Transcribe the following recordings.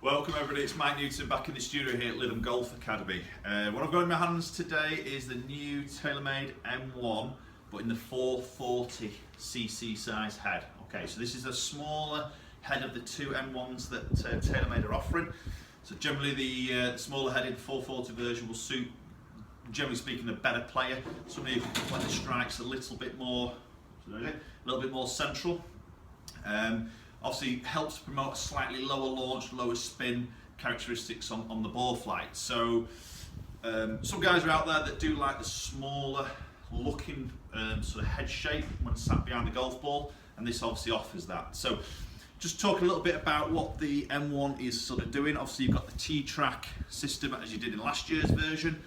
Welcome everybody, it's Mike Newton back in the studio here at Lytham Golf Academy. What I've got in my hands today is the new TaylorMade M1, but in the 440cc size head. Okay, so this is a smaller head of the two M1s that TaylorMade are offering. So generally the smaller headed 440 version will suit, generally speaking, a better player. Somebody who can play the strikes a little bit more central. Obviously helps promote a slightly lower launch, lower spin characteristics on the ball flight. So some guys are out there that do like the smaller looking sort of head shape when sat behind the golf ball, and this obviously offers that. So just talking a little bit about what the M1 is sort of doing. Obviously you've got the T-track system as you did in last year's version.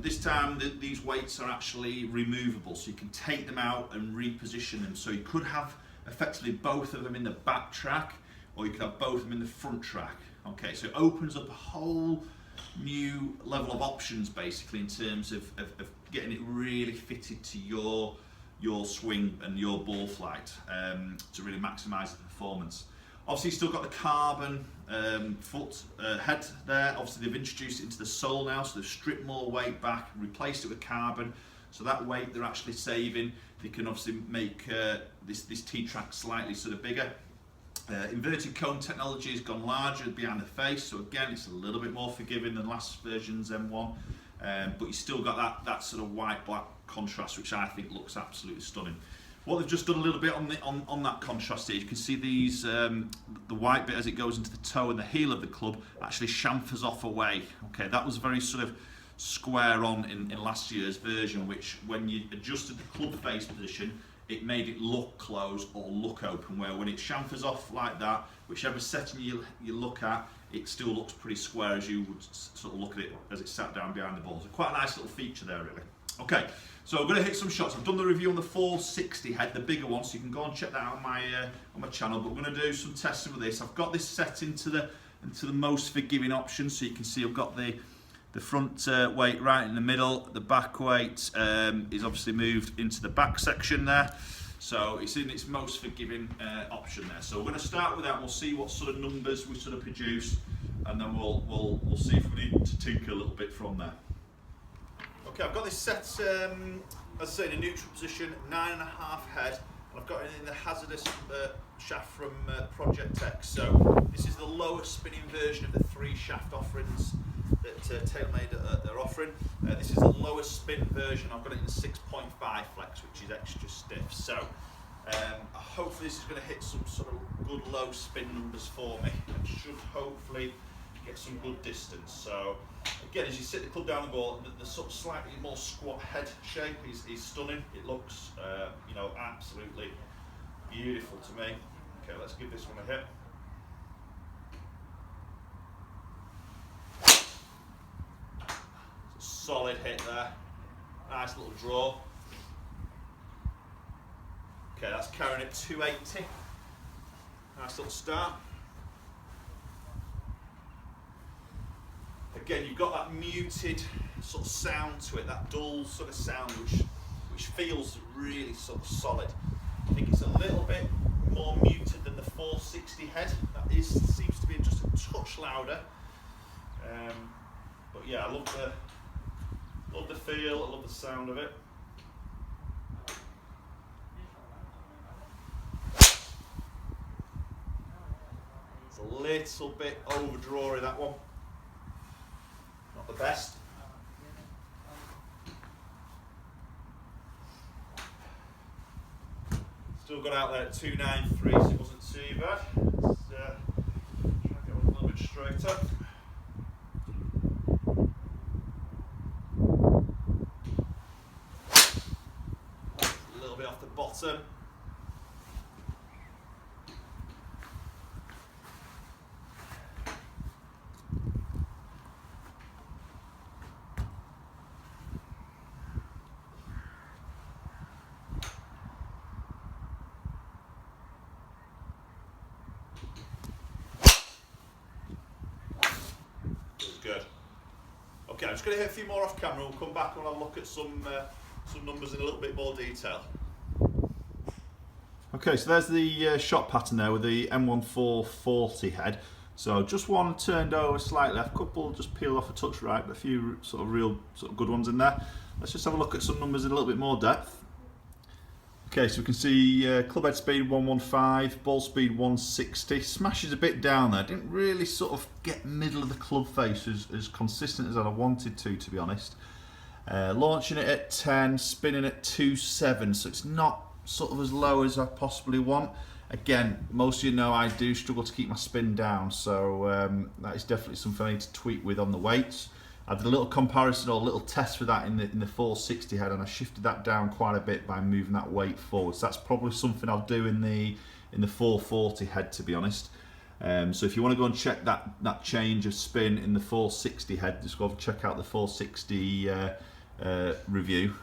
This time these weights are actually removable, so you can take them out and reposition them. So you could have effectively both of them in the back track, or you could have both of them in the front track. Okay, so it opens up a whole new level of options basically in terms of getting it really fitted to your swing and your ball flight to really maximise the performance. Obviously, you've still got the carbon foot head there. Obviously, they've introduced it into the sole now, so they've stripped more weight back, replaced it with carbon. So that weight they're actually saving. They can obviously make this T-track slightly sort of bigger. Inverted cone technology has gone larger behind the face, so again it's a little bit more forgiving than last version's M1, but you still got that sort of white-black contrast, which I think looks absolutely stunning. What they've just done a little bit on that contrast here, you can see these the white bit as it goes into the toe and the heel of the club actually chamfers off away. Okay, that was very sort of square on in last year's version, which when you adjusted the club face position, it made it look closed or look open, where when it chamfers off like that, whichever setting you look at, it still looks pretty square as you would sort of look at it as it sat down behind the ball. So quite a nice little feature there really. Okay, so I'm going to hit some shots. I've done the review on the 460 head, the bigger one, so you can go and check that out on my channel, but we're going to do some testing with this. I've got this set into the most forgiving option, so you can see I've got the front weight right in the middle, the back weight is obviously moved into the back section there, so it's in its most forgiving option there. So we're going to start with that and we'll see what sort of numbers we sort of produce, and then we'll see if we need to tinker a little bit from there. Okay, I've got this set, as I say, in a neutral position, 9.5 head, and I've got it in the hazardous shaft from Project X. So this is the lower spinning version of the 3 shaft offerings that TaylorMade are offering. This is the lowest spin version. I've got it in 6.5 flex, which is extra stiff. So hopefully this is going to hit some sort of good low spin numbers for me, and should hopefully get some good distance. So again, as you sit the club down the ball, the sort of slightly more squat head shape is stunning. It looks you know, absolutely beautiful to me. Okay, let's give this one a hit. Solid hit there, nice little draw. Okay, that's carrying at 280. Nice little start. Again, you've got that muted sort of sound to it, that dull sort of sound which feels really sort of solid. I think it's a little bit more muted than the 460 head. That seems to be just a touch louder. But yeah, I love the feel, I love the sound of it. It's a little bit overdrawy, that one. Not the best. Still got out there at 293, so it wasn't too bad. Let's try and get one a little bit straighter. Off the bottom. Good. Okay, I'm just going to hit a few more off camera. We'll come back and I'll look at some numbers in a little bit more detail. Okay, so there's the shot pattern there with the M1 440 head. So just one turned over slightly left, couple just peeled off a touch right, but a few sort of real sort of good ones in there. Let's just have a look at some numbers in a little bit more depth. Okay, so we can see club head speed 115, ball speed 160. Smash is a bit down there. Didn't really sort of get middle of the club face as consistent as I wanted to be honest. Launching it at 10, spinning at 2.7, so it's not sort of as low as I possibly want. Again, most of you know I do struggle to keep my spin down, so that is definitely something I need to tweak with on the weights. I did a little comparison or a little test for that in the 460 head, and I shifted that down quite a bit by moving that weight forward. So that's probably something I'll do in the 440 head, to be honest. So if you want to go and check that change of spin in the 460 head, just go and check out the 460 review.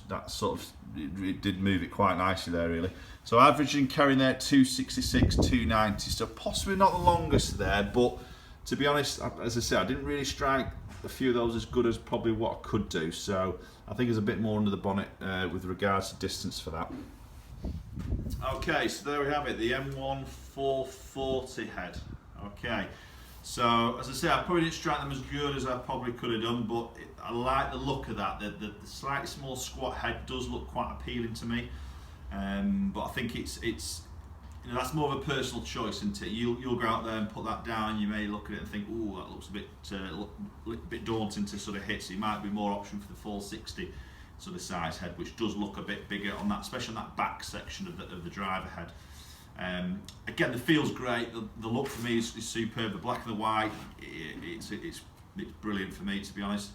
That sort of it did move it quite nicely there, really. So averaging carrying there at 266, 290. So possibly not the longest there, but to be honest, as I said, I didn't really strike a few of those as good as probably what I could do. So I think there's a bit more under the bonnet with regards to distance for that. Okay, so there we have it, the M1 440 head. Okay, so as I say, I probably didn't strike them as good as I probably could have done, but I like the look of that. The slightly small squat head does look quite appealing to me, but I think it's you know, that's more of a personal choice, isn't it? You'll go out there and put that down. You may look at it and think, "Ooh, that looks a bit daunting to sort of hit." So it might be more option for the 460 sort of size head, which does look a bit bigger on that, especially on that back section of the driver head. Again, the feel's great. The look for me is superb. The black and the white, it's brilliant for me, to be honest.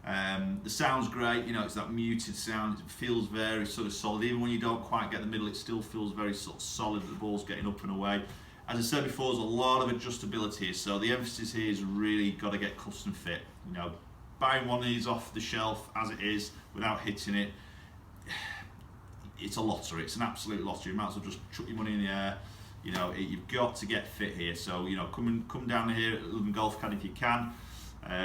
The sound's great, you know, it's that muted sound. It feels very sort of solid. Even when you don't quite get the middle, it still feels very sort of solid. The ball's getting up and away. As I said before, there's a lot of adjustability here, so the emphasis here is really got to get custom fit. You know, buying one of these off the shelf as it is without hitting it, it's a lottery. It's an absolute lottery. You might as well just chuck your money in the air. You know, you've got to get fit here. So, you know, come down here at London Golf Academy if you can.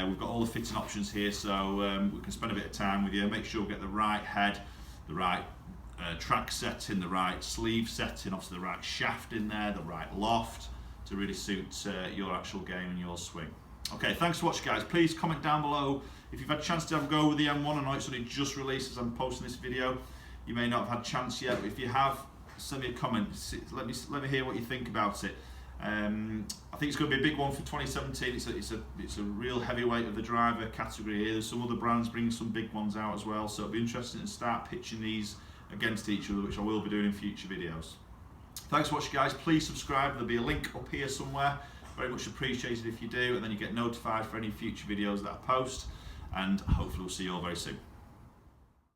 We've got all the fitting options here, so we can spend a bit of time with you. Make sure we get the right head, the right track setting, the right sleeve setting, obviously the right shaft in there, the right loft to really suit your actual game and your swing. Okay, thanks for watching, guys. Please comment down below if you've had a chance to have a go with the M1. I know it's only just released as I'm posting this video. You may not have had a chance yet, but if you have, send me a comment. Let me hear what you think about it. I think it's going to be a big one for 2017. It's a real heavyweight of the driver category here. There's some other brands bringing some big ones out as well, so it'll be interesting to start pitching these against each other, which I will be doing in future videos. Thanks for watching, guys. Please subscribe. There'll be a link up here somewhere. Very much appreciated if you do, and then you get notified for any future videos that I post, and hopefully we'll see you all very soon.